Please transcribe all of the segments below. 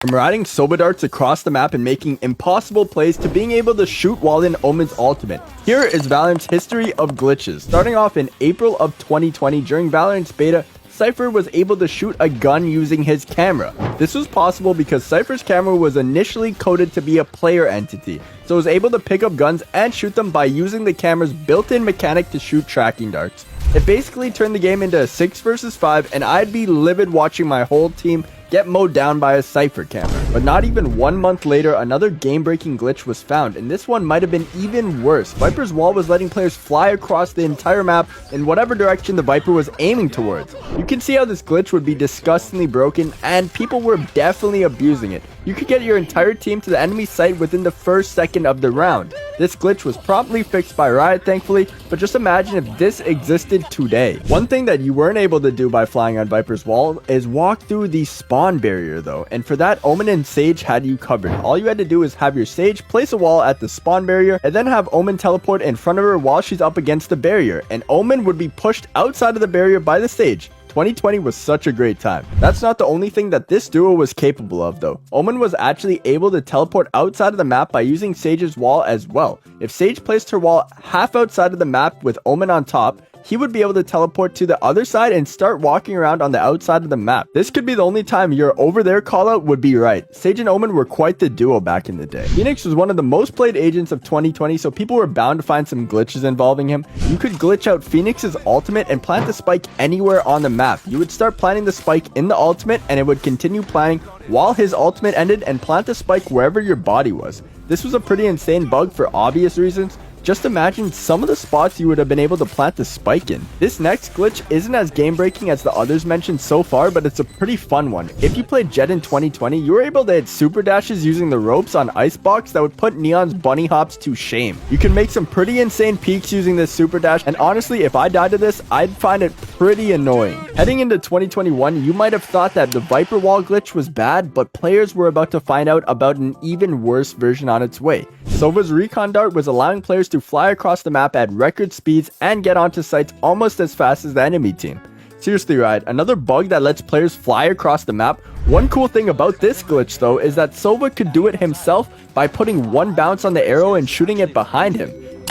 From riding Soba darts across the map and making impossible plays to being able to shoot while in Omen's ultimate. Here is Valorant's history of glitches. Starting off in April of 2020 during Valorant's beta, Cypher was able to shoot a gun using his camera. This was possible because Cypher's camera was initially coded to be a player entity, so it was able to pick up guns and shoot them by using the camera's built-in mechanic to shoot tracking darts. It basically turned the game into a 6 versus 5, and I'd be livid watching my whole team get mowed down by a Cypher camera. But not even 1 month later, another game-breaking glitch was found, and this one might have been even worse. Viper's wall was letting players fly across the entire map in whatever direction the Viper was aiming towards. You can see how this glitch would be disgustingly broken, and people were definitely abusing it. You could get your entire team to the enemy site within the first second of the round. This glitch was promptly fixed by Riot, thankfully, but just imagine if this existed today. One thing that you weren't able to do by flying on Viper's wall is walk through the spawn barrier though, and for that, Omen and Sage had you covered. All you had to do is have your Sage place a wall at the spawn barrier, and then have Omen teleport in front of her while she's up against the barrier, and Omen would be pushed outside of the barrier by the Sage. 2020 was such a great time. That's not the only thing that this duo was capable of though. Omen was actually able to teleport outside of the map by using Sage's wall as well. If Sage placed her wall half outside of the map with Omen on top, he would be able to teleport to the other side and start walking around on the outside of the map. This could be the only time your over there callout would be right. Sage and Omen were quite the duo back in the day. Phoenix was one of the most played agents of 2020, so people were bound to find some glitches involving him. You could glitch out Phoenix's ultimate and plant the spike anywhere on the map. You would start planting the spike in the ultimate, and it would continue planting while his ultimate ended and plant the spike wherever your body was. This was a pretty insane bug for obvious reasons. Just imagine some of the spots you would have been able to plant the spike in. This next glitch isn't as game breaking as the others mentioned so far, but it's a pretty fun one. If you played Jet in 2020, you were able to hit super dashes using the ropes on Icebox that would put Neon's bunny hops to shame. You can make some pretty insane peaks using this super dash, and honestly, if I died to this, I'd find it pretty annoying. Heading into 2021, you might have thought that the Viper wall glitch was bad, but players were about to find out about an even worse version on its way. Sova's recon dart was allowing players to fly across the map at record speeds and get onto sites almost as fast as the enemy team. Seriously, Riot, another bug that lets players fly across the map. One cool thing about this glitch though is that Sova could do it himself by putting one bounce on the arrow and shooting it behind him.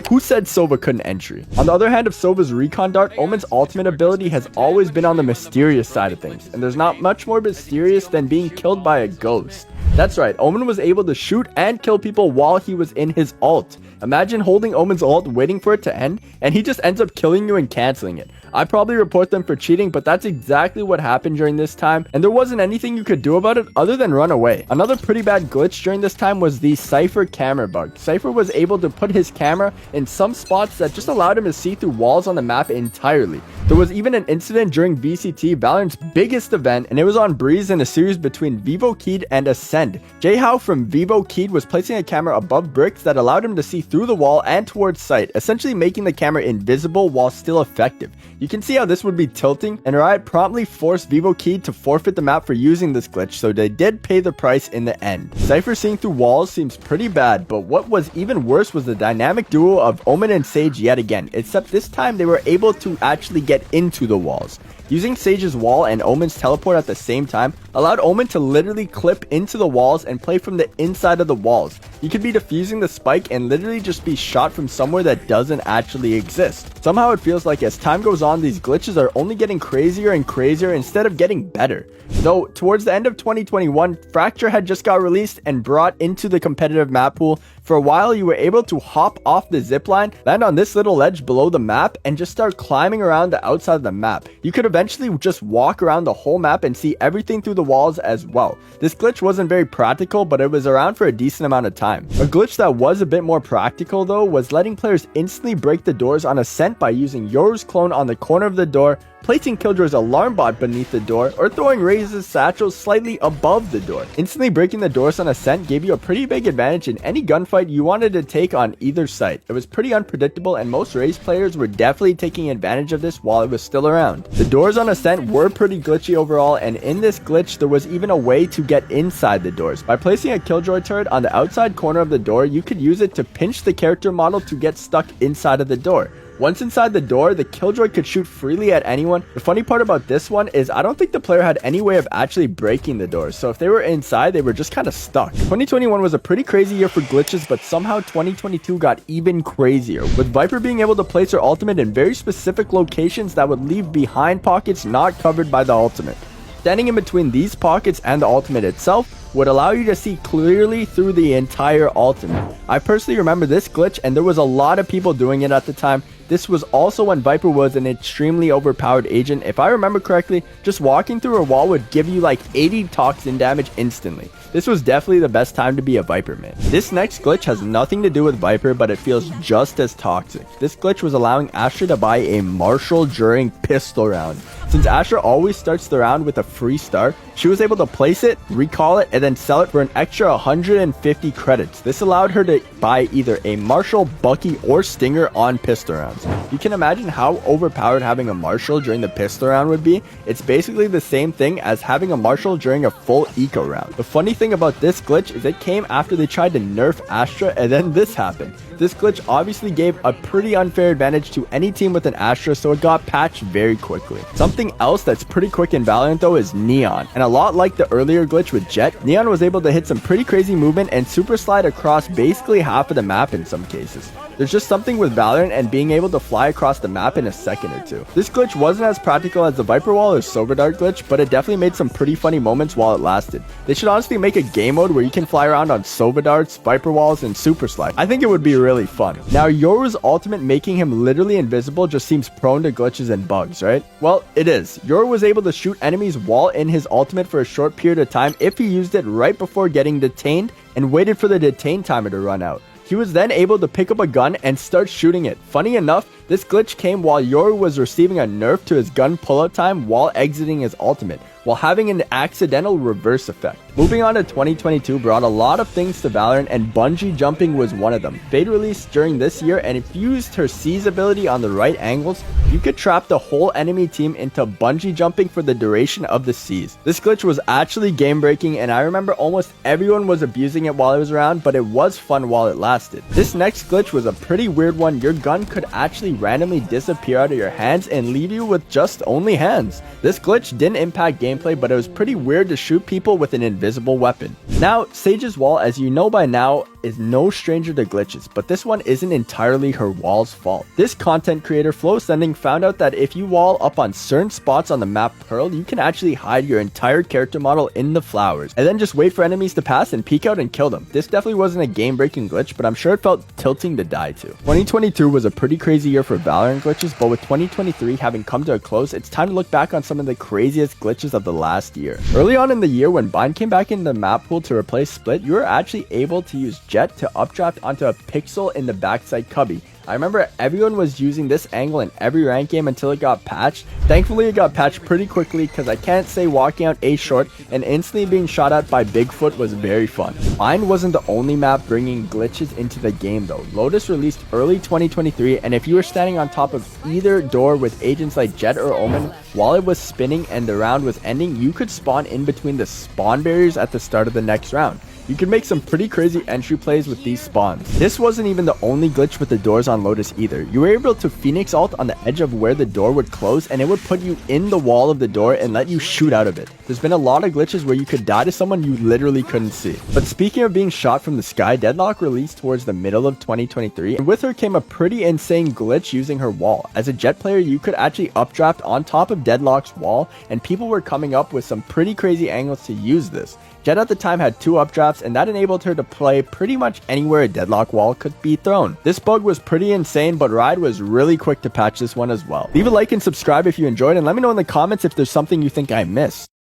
Who said Sova couldn't entry? On the other hand of Sova's recon dart, Omen's ultimate ability has always been on the mysterious side of things, and there's not much more mysterious than being killed by a ghost. That's right, Omen was able to shoot and kill people while he was in his ult. Imagine holding Omen's ult, waiting for it to end, and he just ends up killing you and canceling it. I'd probably report them for cheating, but that's exactly what happened during this time, and there wasn't anything you could do about it other than run away. Another pretty bad glitch during this time was the Cypher camera bug. Cypher was able to put his camera in some spots that just allowed him to see through walls on the map entirely. There was even an incident during VCT, Valorant's biggest event, and it was on Breeze in a series between Vivo Keyed and Ascend. Jayhow from Vivo Keyed was placing a camera above bricks that allowed him to see through the wall and towards sight, essentially making the camera invisible while still effective. You can see how this would be tilting, and Riot promptly forced Vivo Keyed to forfeit the map for using this glitch, so they did pay the price in the end. Cypher seeing through walls seems pretty bad, but what was even worse was the dynamic duo of Omen and Sage yet again, except this time they were able to actually get into the walls. Using Sage's wall and Omen's teleport at the same time allowed Omen to literally clip into the walls and play from the inside of the walls. You could be defusing the spike and literally just be shot from somewhere that doesn't actually exist. Somehow it feels like as time goes on, these glitches are only getting crazier and crazier instead of getting better. Though towards the end of 2021, Fracture had just got released and brought into the competitive map pool. For a while, you were able to hop off the zipline, land on this little ledge below the map, and just start climbing around the outside of the map. You could eventually just walk around the whole map and see everything through the walls as well. This glitch wasn't very practical, but it was around for a decent amount of time. A glitch that was a bit more practical though was letting players instantly break the doors on Ascent by using Yoru's clone on the corner of the door, placing Killjoy's alarm bot beneath the door, or throwing Raze's satchel slightly above the door. Instantly breaking the doors on Ascent gave you a pretty big advantage in any gunfight you wanted to take on either site. It was pretty unpredictable, and most Raze players were definitely taking advantage of this while it was still around. The doors on Ascent were pretty glitchy overall, and in this glitch there was even a way to get inside the doors. By placing a Killjoy turret on the outside corner of the door, you could use it to pinch the character model to get stuck inside of the door. Once inside the door, the Killjoy could shoot freely at anyone. The funny part about this one is I don't think the player had any way of actually breaking the door, so if they were inside, they were just kind of stuck. 2021 was a pretty crazy year for glitches, but somehow 2022 got even crazier, with Viper being able to place her ultimate in very specific locations that would leave behind pockets not covered by the ultimate. Standing in between these pockets and the ultimate itself would allow you to see clearly through the entire ultimate. I personally remember this glitch, and there was a lot of people doing it at the time. This was also when Viper was an extremely overpowered agent. If I remember correctly, just walking through a wall would give you like 80 toxin damage instantly. This was definitely the best time to be a Viper man. This next glitch has nothing to do with Viper, but it feels just as toxic. This glitch was allowing Astra to buy a Marshall during pistol round. Since Astra always starts the round with a free start, she was able to place it, recall it, and then sell it for an extra 150 credits. This allowed her to buy either a Marshall, Bucky, or Stinger on pistol rounds. You can imagine how overpowered having a Marshall during the pistol round would be. It's basically the same thing as having a Marshall during a full eco round. The funny thing about this glitch is it came after they tried to nerf Astra, and then this happened. This glitch obviously gave a pretty unfair advantage to any team with an Astra, so it got patched very quickly. Something else that's pretty quick in Valorant though is Neon, and a lot like the earlier glitch with Jet, Neon was able to hit some pretty crazy movement and super slide across basically half of the map in some cases. There's just something with Valorant and being able to fly across the map in a second or two. This glitch wasn't as practical as the Viper Wall or Silver Dart glitch, but it definitely made some pretty funny moments while it lasted. They should honestly make a game mode where you can fly around on Silver Darts, Viper Walls, and Super Slide. I think it would be really fun. Now, Yoru's ultimate making him literally invisible just seems prone to glitches and bugs, right? Well, it is. Yoru was able to shoot enemies while in his ultimate for a short period of time if he used it right before getting detained and waited for the detain timer to run out. He was then able to pick up a gun and start shooting it. Funny enough, this glitch came while Yoru was receiving a nerf to his gun pullout time while exiting his ultimate, while having an accidental reverse effect. Moving on to 2022 brought a lot of things to Valorant, and bungee jumping was one of them. Fade released during this year, and if you used her seize ability on the right angles, you could trap the whole enemy team into bungee jumping for the duration of the seize. This glitch was actually game breaking, and I remember almost everyone was abusing it while it was around, but it was fun while it lasted. This next glitch was a pretty weird one. Your gun could actually randomly disappear out of your hands and leave you with just only hands. This glitch didn't impact gameplay, but it was pretty weird to shoot people with an invisible weapon. Now, Sage's wall, as you know by now, is no stranger to glitches, but this one isn't entirely her wall's fault. This content creator, Flow Sending, found out that if you wall up on certain spots on the map Pearl, you can actually hide your entire character model in the flowers, and then just wait for enemies to pass and peek out and kill them. This definitely wasn't a game-breaking glitch, but I'm sure it felt tilting to die to. 2022 was a pretty crazy year for Valorant glitches, but with 2023 having come to a close, it's time to look back on some of the craziest glitches of the last year. Early on in the year, when Bind came back in the map pool to replace Split, you were actually able to use Jet to updraft onto a pixel in the backside cubby. I remember everyone was using this angle in every rank game until it got patched. Thankfully, it got patched pretty quickly, because I can't say walking out A short and instantly being shot at by Bigfoot was very fun. Mine wasn't the only map bringing glitches into the game though. Lotus released early 2023, and if you were standing on top of either door with agents like Jet or Omen while it was spinning and the round was ending, you could spawn in between the spawn barriers at the start of the next round. You could make some pretty crazy entry plays with these spawns. This wasn't even the only glitch with the doors on Lotus either. You were able to Phoenix ult on the edge of where the door would close, and it would put you in the wall of the door and let you shoot out of it. There's been a lot of glitches where you could die to someone you literally couldn't see. But speaking of being shot from the sky, Deadlock released towards the middle of 2023, and with her came a pretty insane glitch using her wall. As a Jet player, you could actually updraft on top of Deadlock's wall, and people were coming up with some pretty crazy angles to use this. Jet at the time had 2 updrafts, and that enabled her to play pretty much anywhere a Deadlock wall could be thrown. This bug was pretty insane, but Riot was really quick to patch this one as well. Leave a like and subscribe if you enjoyed, and let me know in the comments if there's something you think I missed.